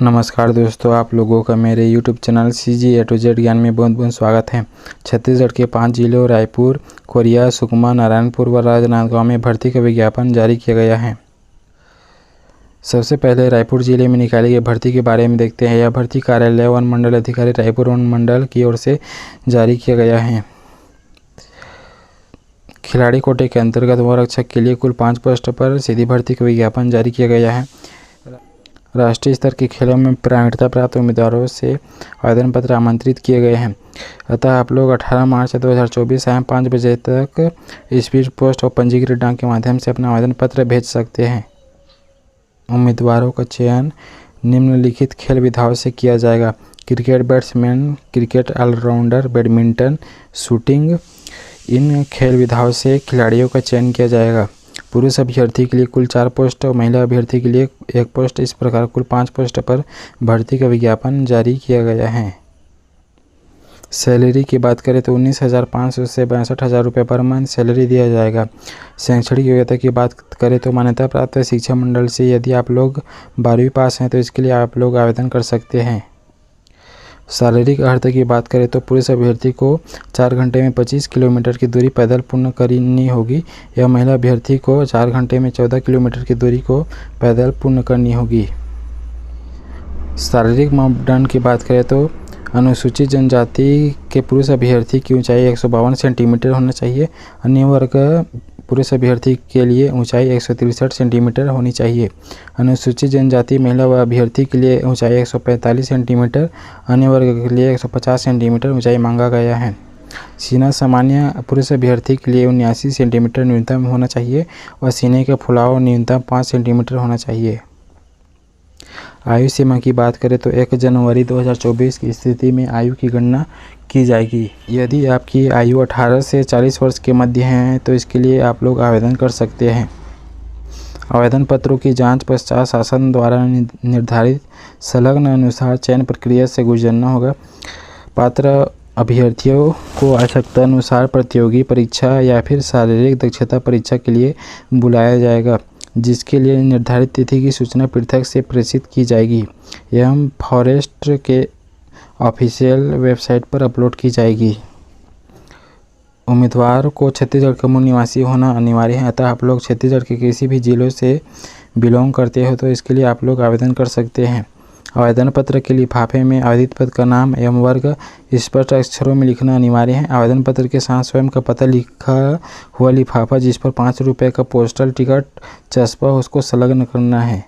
नमस्कार दोस्तों, आप लोगों का मेरे YouTube channel CG A to Z ज्ञान में बहुत बहुत स्वागत है। छत्तीसगढ़ के 5 जिलों रायपुर, कोरिया, सुकमा, नारायणपुर व राजनांदगांव में भर्ती का विज्ञापन जारी किया गया है। सबसे पहले रायपुर जिले में निकाली गई भर्ती के बारे में देखते हैं। यह भर्ती कार्यालय वन मंडल अधिकारी रायपुर वन मंडल की ओर से जारी किया गया है। खिलाड़ी कोटे के अंतर्गत वन रक्षक के लिए कुल 5 पोस्ट पर सीधी भर्ती का विज्ञापन जारी किया गया है। राष्ट्रीय स्तर के खेलों में प्रावीण्यता प्राप्त उम्मीदवारों से आवेदन पत्र आमंत्रित किए गए हैं। अतः आप लोग 18 मार्च 2024 शाम 5 बजे तक स्पीड पोस्ट और पंजीकृत डाक के माध्यम से अपना आवेदन पत्र भेज सकते हैं। उम्मीदवारों का चयन निम्नलिखित खेल विधाओं से किया जाएगा: cricket batsman, cricket allrounder, badminton, shooting. इन खेल विधाओं से खिलाड़ियों का चयन किया जाएगा। पुरुष अभ्यर्थी के लिए कुल 4 पोस्ट और महिला अभ्यर्थी के लिए 1 पोस्ट, इस प्रकार कुल 5 पोस्ट पर भर्ती का विज्ञापन जारी किया गया है। सैलरी की बात करें तो 19,500 से 62,000 रुपये पर मंथ सैलरी दिया जाएगा। शैक्षणिक योग्यता की बात करें तो मान्यता प्राप्त शिक्षा मंडल से यदि आप लोग 12वीं पास हैं तो इसके लिए आप लोग आवेदन कर सकते हैं। शारीरिक अर्हता की बात करें तो पुरुष अभ्यर्थी को 4 घंटे में 25 किलोमीटर की दूरी पैदल पूर्ण करनी होगी। यह महिला अभ्यर्थी को 4 घंटे में 14 किलोमीटर की दूरी को पैदल पूर्ण करनी होगी। शारीरिक मापदंड की बात करें तो अनुसूचित जनजाति के पुरुष अभ्यर्थी की ऊंचाई 152 सेंटीमीटर होना चाहिए। अन्य वर्ग पुरुष अभ्यर्थी के लिए ऊंचाई 163 सेंटीमीटर होनी चाहिए। अनुसूचित जनजाति महिला व अभ्यर्थी के लिए ऊंचाई 145 सेंटीमीटर, अन्य वर्ग के लिए 150 सेंटीमीटर ऊंचाई मांगा गया है। सीना सामान्य पुरुष अभ्यर्थी के लिए 79 सेंटीमीटर न्यूनतम होना चाहिए और सीने का फुलाव न्यूनतम 5 सेंटीमीटर होना चाहिए। आयु सीमा की बात करें तो 1 जनवरी 2024 की स्थिति में आयु की गणना की जाएगी। यदि आपकी आयु 18 से 40 वर्ष के मध्य है तो इसके लिए आप लोग आवेदन कर सकते हैं। आवेदन पत्रों की जांच पश्चात शासन द्वारा निर्धारित संलग्न अनुसार चयन प्रक्रिया से गुजरना होगा। पात्र अभ्यर्थियों को आवश्यकता अनुसार प्रतियोगी परीक्षा या फिर शारीरिक दक्षता परीक्षा के लिए बुलाया जाएगा, जिसके लिए निर्धारित तिथि की सूचना पृथक से प्रेषित की जाएगी एवं फॉरेस्ट के ऑफिशियल वेबसाइट पर अपलोड की जाएगी। उम्मीदवार को छत्तीसगढ़ का मूल निवासी होना अनिवार्य है। अतः आप लोग छत्तीसगढ़ के किसी भी जिलों से बिलोंग करते हो तो इसके लिए आप लोग आवेदन कर सकते हैं। आवेदन पत्र के लिफाफे में आवेदित पद का नाम एवं वर्ग स्पष्ट अक्षरों में लिखना अनिवार्य है। आवेदन पत्र के साथ स्वयं का पता लिखा हुआ लिफाफा जिस पर 5 रुपये का पोस्टल टिकट चस्पा उसको संलग्न करना है।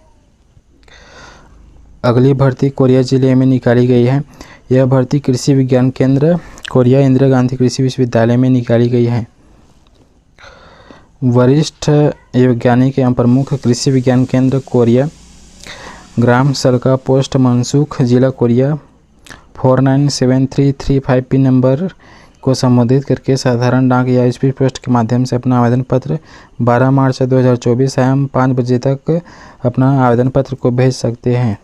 अगली भर्ती कोरिया जिले में निकाली गई है। यह भर्ती कृषि विज्ञान केंद्र कोरिया इंदिरा गांधी कृषि विश्वविद्यालय में निकाली गई है। वरिष्ठ वैज्ञानिक एवं प्रमुख कृषि विज्ञान केंद्र कोरिया, ग्राम सलका, पोस्ट मनसुख, जिला कोरिया 497335 पिन नंबर को संबोधित करके साधारण डाक या स्पीड पोस्ट के माध्यम से अपना आवेदन पत्र 12 मार्च 2024 शाम 5 बजे तक अपना आवेदन पत्र को भेज सकते हैं।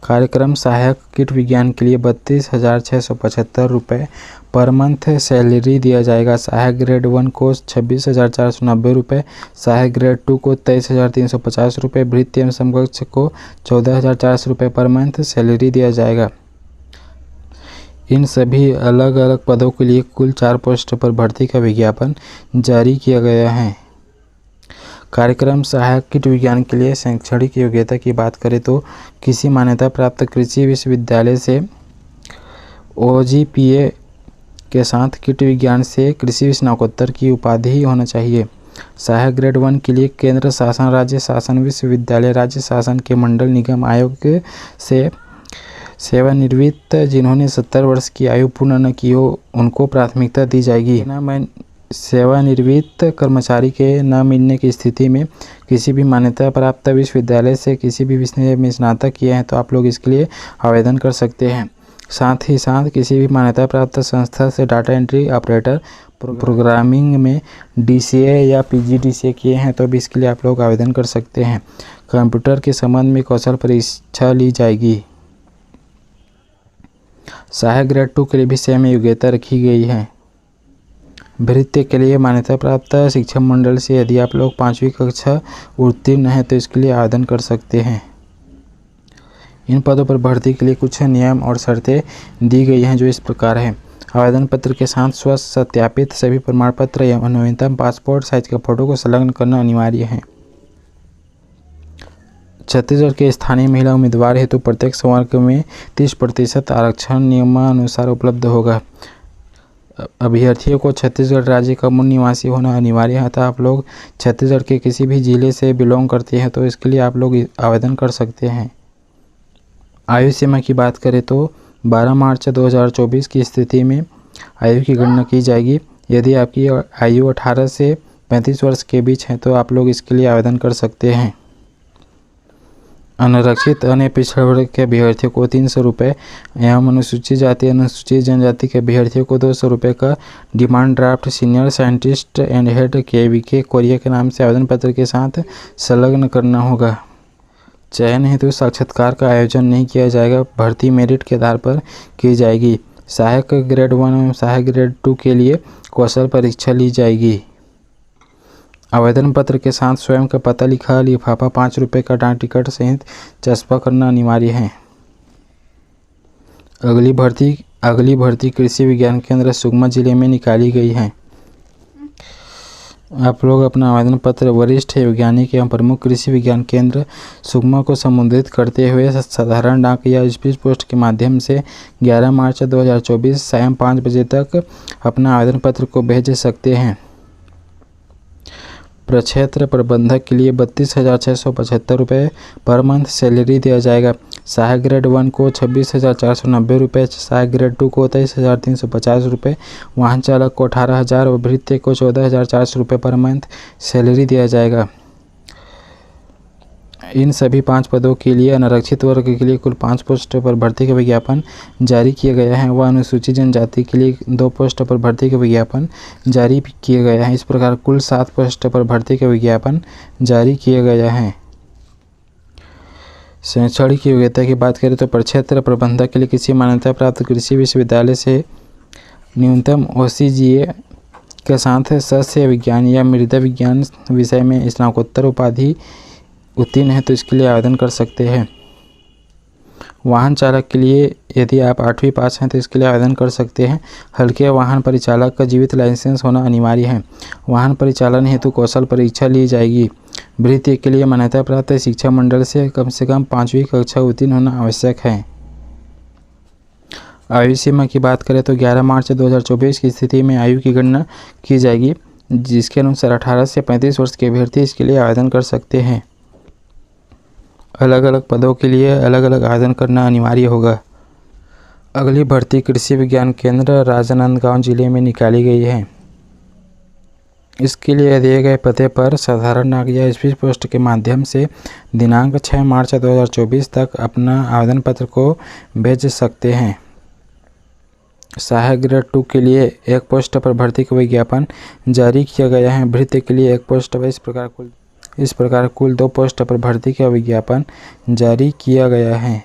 कार्यक्रम सहायक कीट विज्ञान के लिए 32,675 रुपये पर मंथ सैलरी दिया जाएगा। सहायक ग्रेड 1 को 26,490 रुपये, सहायक ग्रेड 2 को 23,350 रुपये, भृत्य एवं समकक्ष को 14,400 रुपये पर मंथ सैलरी दिया जाएगा। इन सभी अलग अलग पदों के लिए कुल 4 पोस्ट पर भर्ती का विज्ञापन जारी किया गया है। कार्यक्रम सहायक कीट विज्ञान के लिए शैक्षणिक योग्यता की बात करें तो किसी मान्यता प्राप्त कृषि विश्वविद्यालय से OGPA के साथ कीट विज्ञान से कृषि स्नातकोत्तर की उपाधि होना चाहिए। सहायक ग्रेड 1 के लिए केंद्र शासन, राज्य शासन, विश्वविद्यालय, राज्य शासन के मंडल निगम आयोग से सेवानिवृत्त जिन्होंने 70 वर्ष की आयु पूर्ण न की हो उनको प्राथमिकता दी जाएगी। सेवानिवृत्त कर्मचारी के न मिलने की स्थिति में किसी भी मान्यता प्राप्त विश्वविद्यालय से किसी भी विषय में स्नातक किए हैं तो आप लोग इसके लिए आवेदन कर सकते हैं। साथ ही साथ किसी भी मान्यता प्राप्त संस्था से डाटा एंट्री ऑपरेटर प्रोग्रामिंग में DCA या PGDCA किए हैं तो भी इसके लिए आप लोग आवेदन कर सकते हैं। कंप्यूटर के संबंध में कौशल परीक्षा ली जाएगी। सहायक ग्रेड 2 के लिए भी सेम योग्यता रखी गई है। भृत्य के लिए मान्यता प्राप्त शिक्षा मंडल से यदि आप लोग 5वीं कक्षा उत्तीर्ण हैं तो इसके लिए आवेदन कर सकते हैं। इन पदों पर भर्ती के लिए कुछ नियम और शर्तें दी गई हैं जो इस प्रकार है। आवेदन पत्र के साथ स्व सत्यापित सभी प्रमाण पत्र एवं न्यूनतम पासपोर्ट साइज का फोटो को संलग्न करना अनिवार्य है। छत्तीसगढ़ के स्थानीय महिला उम्मीदवार हेतु प्रत्येक संवर्ग में 30% आरक्षण नियमानुसार उपलब्ध होगा। अभ्यर्थियों को छत्तीसगढ़ राज्य का मूल निवासी होना अनिवार्य है। अतः आप लोग छत्तीसगढ़ के किसी भी जिले से बिलोंग करते हैं तो इसके लिए आप लोग आवेदन कर सकते हैं। आयु सीमा की बात करें तो 12 मार्च 2024 की स्थिति में आयु की गणना की जाएगी। यदि आपकी आयु 18 से 35 वर्ष के बीच है तो आप लोग इसके लिए आवेदन कर सकते हैं। अनारक्षित अन्य पिछड़ा वर्ग के अभ्यर्थियों को 300 रुपये एवं अनुसूचित जाति अनुसूचित जनजाति के अभ्यर्थियों को 200 रुपये का demand draft senior scientist and head KVK Korea के नाम से आवेदन पत्र के साथ संलग्न करना होगा। चयन हेतु साक्षात्कार का आयोजन नहीं किया जाएगा। भर्ती मेरिट के आधार पर की जाएगी। सहायक ग्रेड 1 एवं सहायक ग्रेड 2 के लिए कौशल परीक्षा ली जाएगी। आवेदन पत्र के साथ स्वयं का पता लिखा लिफाफा 5 रुपये का डाक टिकट सहित चस्पा करना अनिवार्य है। अगली भर्ती कृषि विज्ञान केंद्र सुकमा जिले में निकाली गई है। आप लोग अपना आवेदन पत्र वरिष्ठ वैज्ञानिक एवं प्रमुख कृषि विज्ञान केंद्र सुकमा को संबोधित करते हुए साधारण डाक या स्पीड पोस्ट के माध्यम से 11 मार्च 2024 सायं 5 बजे तक अपना आवेदन पत्र को भेज सकते हैं। प्रक्षेत्र प्रबंधक के लिए 32,675 रुपये पर मंथ सैलरी दिया जाएगा। सहायक ग्रेड 1 को 26,490 रुपये, सहायक ग्रेड 2 को 23,350 रुपये, वाहन चालक को 18,000 और भृत्य को 14,400 रुपये पर मंथ सैलरी दिया जाएगा। इन सभी 5 पदों के लिए अनारक्षित वर्ग के लिए कुल 5 पोस्टों पर भर्ती का विज्ञापन जारी किया गया है। वह अनुसूचित जनजाति के लिए 2 पोस्टों पर भर्ती का विज्ञापन जारी किया गया है। इस प्रकार कुल 7 पोस्टों पर भर्ती का विज्ञापन जारी किया गया है। शैक्षणिक योग्यता की बात करें तो प्रक्षेत्र प्रबंधक के लिए किसी मान्यता प्राप्त कृषि विश्वविद्यालय से न्यूनतम OCGA के साथ सस्य विज्ञान या मृदा विज्ञान विषय में स्नातकोत्तर उपाधि उत्तीर्ण है तो इसके लिए आवेदन कर सकते हैं। वाहन चालक के लिए यदि आप 8वीं पास हैं तो इसके लिए आवेदन कर सकते हैं। हल्के वाहन परिचालक का जीवित लाइसेंस होना अनिवार्य है। वाहन परिचालन हेतु कौशल परीक्षा ली जाएगी। भृत्य के लिए मान्यता प्राप्त शिक्षा मंडल से कम 5वीं कक्षा उत्तीर्ण होना आवश्यक है। आयु सीमा की बात करें तो 11 मार्च 2024 की स्थिति में आयु की गणना की जाएगी, जिसके अनुसार 18 से 35 वर्ष के अभ्यर्थी इसके लिए आवेदन कर सकते हैं। अलग अलग पदों के लिए अलग अलग आवेदन करना अनिवार्य होगा। अगली भर्ती कृषि विज्ञान केंद्र राजनांदगांव जिले में निकाली गई है। इसके लिए दिए गए पते पर साधारण डाक या स्पीड पोस्ट के माध्यम से दिनांक 6 मार्च 2024 तक अपना आवेदन पत्र को भेज सकते हैं। सहायक ग्रेड 2 के लिए 1 पोस्ट पर भर्ती का विज्ञापन जारी किया गया है। भृत्य के लिए 1 पोस्ट पर इस प्रकार कुल 2 पोस्ट पर भर्ती का विज्ञापन जारी किया गया है।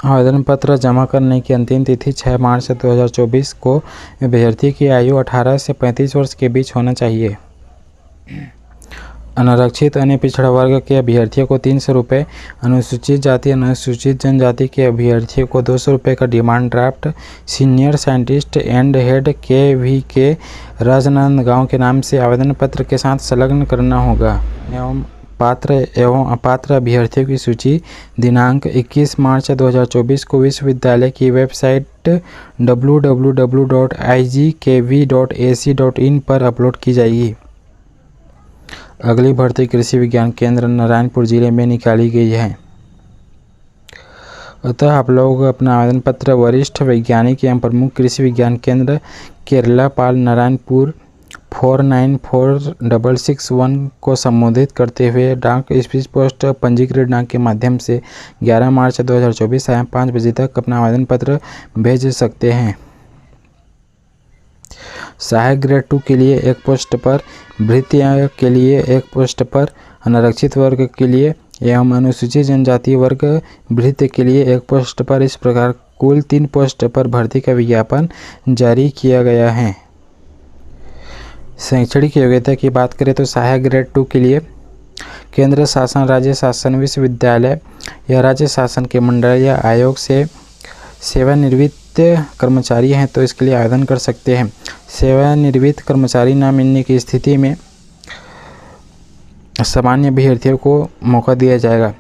आवेदन पत्र जमा करने की अंतिम तिथि 6 मार्च 2024 को अभ्यर्थी की आयु 18 से 35 वर्ष के बीच होना चाहिए। अनारक्षित अन्य पिछड़ा वर्ग के अभ्यर्थियों को 300 रुपये, अनुसूचित जाति अनुसूचित जनजाति के अभ्यर्थियों को 200 रुपये का demand draft senior scientist and head KVK Rajnandgaon के नाम से आवेदन पत्र के साथ संलग्न करना होगा एवं अपात्र अभ्यर्थियों की सूची दिनांक 21 मार्च 2024 को विश्वविद्यालय की वेबसाइट www.igkv.ac.in पर अपलोड की जाएगी। अगली भर्ती कृषि विज्ञान केंद्र नारायणपुर जिले में निकाली गई है। अतः आप लोग अपना आवेदन पत्र वरिष्ठ वैज्ञानिक एवं प्रमुख कृषि विज्ञान केंद्र केरला पाल नारायणपुर 494661 को संबोधित करते हुए डाक स्पीड पोस्ट पंजीकृत डाक के माध्यम से 11 मार्च 2024 सायं 5 बजे तक अपना आवेदन पत्र भेज सकते हैं। सहायक ग्रेड 2 के लिए 1 पोस्ट पर, भृत्य के लिए 1 पोस्ट पर, अनारक्षित वर्ग के लिए एवं अनुसूचित जनजाति वर्ग भृत्य के लिए 1 पोस्ट पर, इस प्रकार कुल 3 पोस्ट पर भर्ती का विज्ञापन जारी किया गया है। शैक्षणिक योग्यता की बात करें तो सहायक ग्रेड 2 के लिए केंद्र शासन, राज्य शासन, विश्वविद्यालय या राज्य शासन के मंडल या आयोग से सेवानिवृत्त कर्मचारी हैं तो इसके लिए आवेदन कर सकते हैं। सेवानिवृत्त कर्मचारी न मिलने की स्थिति में सामान्य अभ्यर्थियों को मौका दिया जाएगा।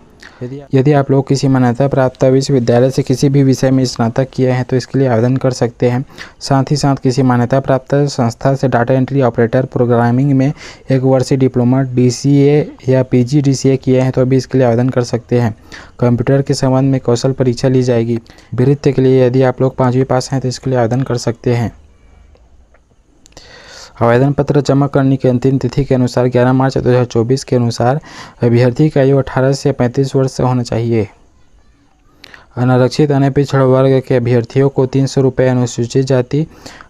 यदि आप लोग किसी मान्यता प्राप्त विश्वविद्यालय से किसी भी विषय में स्नातक किए हैं तो इसके लिए आवेदन कर सकते हैं। साथ ही साथ किसी मान्यता प्राप्त संस्था से डाटा एंट्री ऑपरेटर प्रोग्रामिंग में 1 वर्षीय डिप्लोमा DCA या PGDCA किए हैं तो भी इसके लिए आवेदन कर सकते हैं। कंप्यूटर के संबंध में कौशल परीक्षा ली जाएगी। वृत्ति के लिए यदि आप लोग 5वीं पास हैं तो इसके लिए आवेदन कर सकते हैं। आवेदन पत्र जमा करने की अंतिम तिथि के अनुसार 11 मार्च 2024 के अनुसार अभ्यर्थी की आयु 18 से 35 वर्ष से होना चाहिए। अनारक्षित अनपिछड़ा वर्ग के अभ्यर्थियों को 300 रुपये, अनुसूचित जाति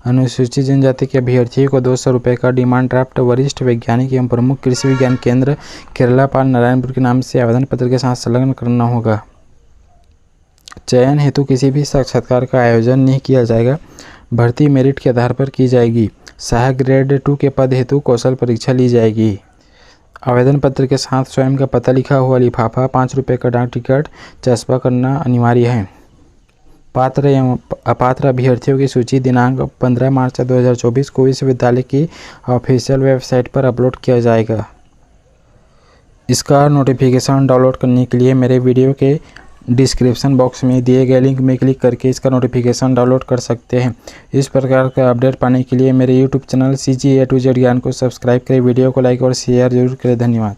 अनुसूचित जनजाति के अभ्यर्थियों को 200 रुपये का डिमांड ड्राफ्ट वरिष्ठ वैज्ञानिक एवं प्रमुख कृषि विज्ञान केंद्र केरलापाल नारायणपुर के नाम से आवेदन पत्र के साथ संलग्न करना होगा। चयन हेतु किसी भी साक्षात्कार का आयोजन नहीं किया जाएगा। भर्ती मेरिट के आधार पर की जाएगी। सहायक ग्रेड 2 के पद हेतु कौशल परीक्षा ली जाएगी। आवेदन पत्र के साथ स्वयं का पता लिखा हुआ लिफाफा, 5 रुपये का डाक टिकट चस्पा करना अनिवार्य है। पात्र एवं अपात्र अभ्यर्थियों की सूची दिनांक 15 मार्च 2024 को विश्वविद्यालय की ऑफिशियल वेबसाइट पर अपलोड किया जाएगा। इसका नोटिफिकेशन डाउनलोड करने के लिए मेरे वीडियो के डिस्क्रिप्शन बॉक्स में दिए गए लिंक में क्लिक करके इसका नोटिफिकेशन डाउनलोड कर सकते हैं। इस प्रकार का अपडेट पाने के लिए मेरे YouTube channel CG A to Z ज्ञान को सब्सक्राइब करें, वीडियो को लाइक और शेयर जरूर करें। धन्यवाद।